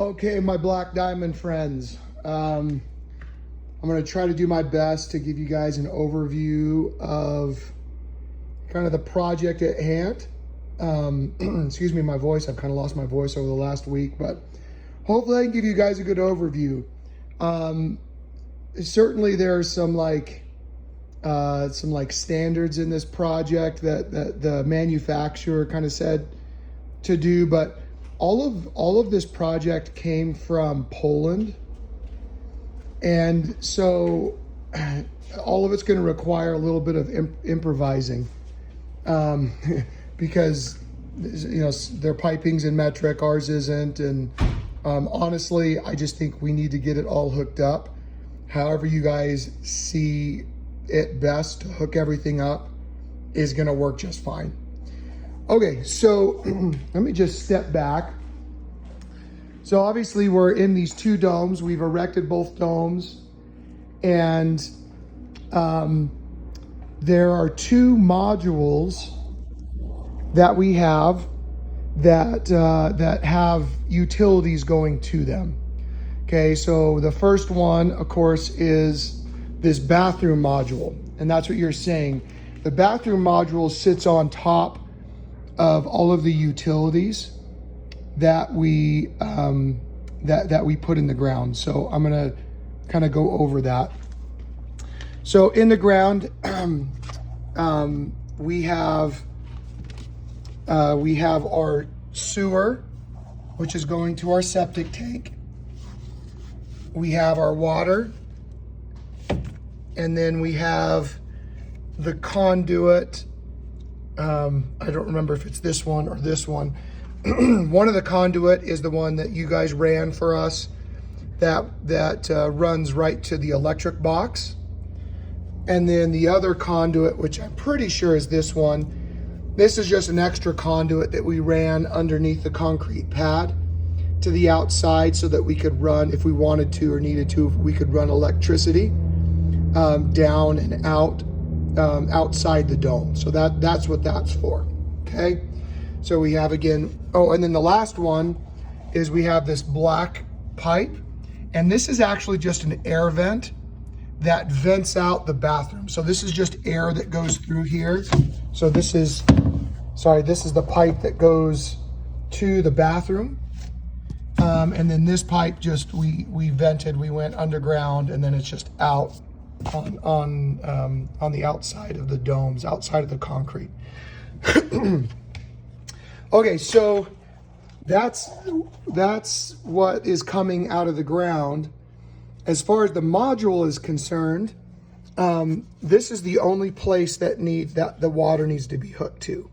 Okay, my Black Diamond friends, I'm going to try to do my best to give you guys an overview of kind of the project at hand. Excuse me, my voice, I've kind of lost my voice over the last week, but hopefully I can give you guys a good overview. Certainly there's some standards in this project that the manufacturer kind of said to do, but all of this project came from Poland, and so all of it's going to require a little bit of improvising, because their piping's in metric, ours isn't, and honestly, I just think we need to get it all hooked up. However you guys see it best to hook everything up is going to work just fine. Okay, so let me just step back. So obviously we're in these two domes. We've erected both domes, and there are two modules that we have that have utilities going to them. Okay, so the first one, of course, is this bathroom module, and that's what you're saying. The bathroom module sits on top of all of the utilities that we that we put in the ground. So I'm gonna kind of go over that. So in the ground, we have our sewer, which is going to our septic tank. We have our water, and then we have the conduit. I don't remember if it's this one or this one. One of the conduit is the one that you guys ran for us that runs right to the electric box. And then the other conduit, which I'm pretty sure is this one, this is just an extra conduit that we ran underneath the concrete pad to the outside so that we could run, if we wanted to or needed to, we could run electricity down and out outside the dome. So that's what that's for. Okay, so we have, again, oh, and then the last one is we have this black pipe, and this is actually just an air vent that vents out the bathroom. So this is just air that goes through here. So this is the pipe that goes to the bathroom. And then this pipe just, we vented, we went underground, and then it's just out on the outside of the domes, outside of the concrete. Okay, so that's what is coming out of the ground. As far as the module is concerned, this is the only place that the water needs to be hooked to.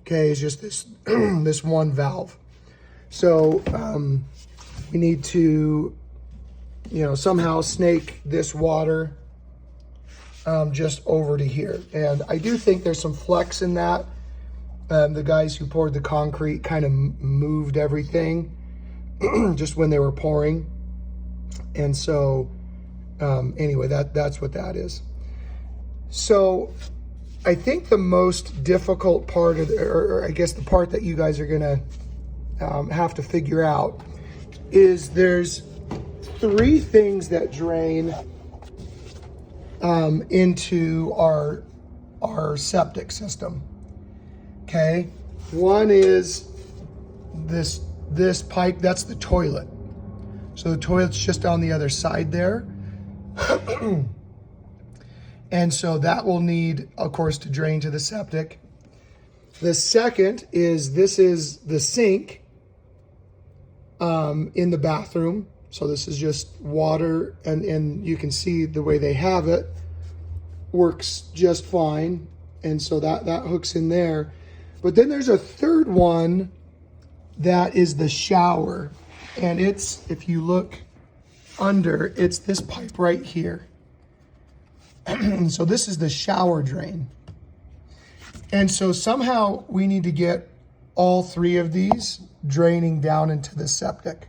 Okay, it's just this this one valve. So we need to, somehow snake this water just over to here. And I do think there's some flex in that. The guys who poured the concrete kind of moved everything just when they were pouring. And so anyway, that's what that is. So I think the most difficult part of or I guess the part that you guys are gonna have to figure out is there's three things that drain into our septic system. Okay, one is this pipe, that's the toilet. So the toilet's just on the other side there. And so that will need, of course, to drain to the septic. The second is, this is the sink in the bathroom. So this is just water, and you can see the way they have it works just fine. And so that hooks in there. But then there's a third one that is the shower. And it's, if you look under, it's this pipe right here. So this is the shower drain. And so somehow we need to get all three of these draining down into the septic.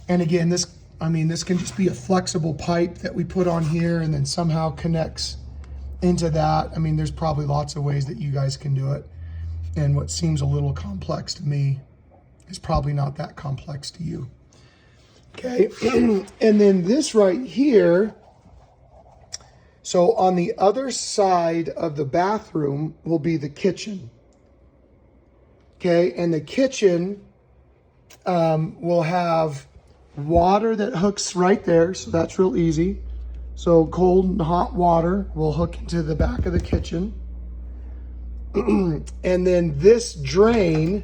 And again, this can just be a flexible pipe that we put on here and then somehow connects into that. I mean, there's probably lots of ways that you guys can do it. And what seems a little complex to me is probably not that complex to you. Okay, and then this right here, so on the other side of the bathroom will be the kitchen. Okay, and the kitchen will have water that hooks right there, so that's real easy. So cold and hot water will hook into the back of the kitchen. And then this drain,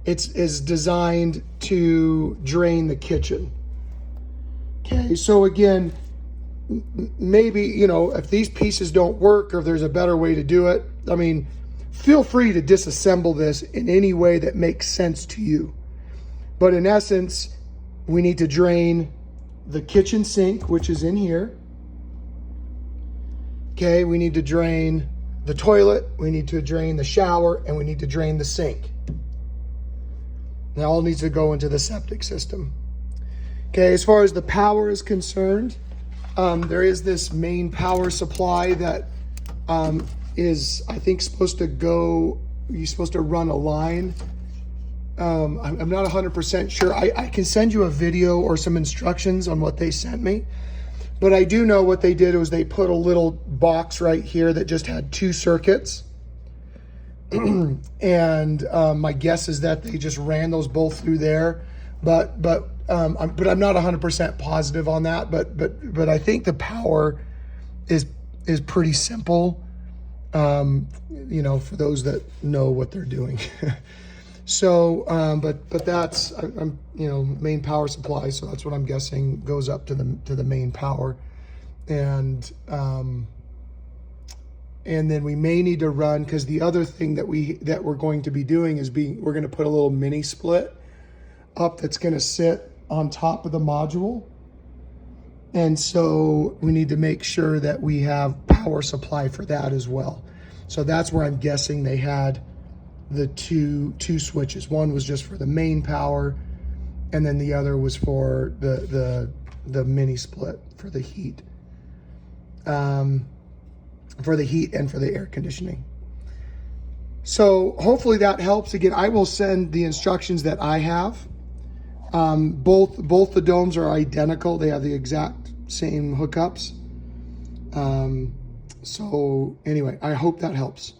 is designed to drain the kitchen. Okay, so again, maybe, you know, if these pieces don't work or if there's a better way to do it, I mean, feel free to disassemble this in any way that makes sense to you. But in essence, we need to drain the kitchen sink, which is in here. Okay, we need to drain the toilet, we need to drain the shower, and we need to drain the sink. That all needs to go into the septic system. Okay, as far as the power is concerned, there is this main power supply that is, I think, supposed to go, you're supposed to run a line. I'm not 100% sure. I can send you a video or some instructions on what they sent me. But I do know what they did was they put a little box right here that just had 2 circuits. And my guess is that they just ran those both through there, but I'm not 100% positive on that. But I think the power is pretty simple. You know, for those that know what they're doing. So, but that's you know, main power supply. So that's what I'm guessing goes up to the main power, and then we may need to run, because the other thing that we're going to be doing is we're going to put a little mini split up that's going to sit on top of the module. And so we need to make sure that we have power supply for that as well. So that's where I'm guessing they had the two switches. One was just for the main power, and then the other was for the mini split for the heat. For the heat and for the air conditioning. So hopefully that helps. Again, I will send the instructions that I have. Both the domes are identical. They have the exact same hookups. So anyway, I hope that helps.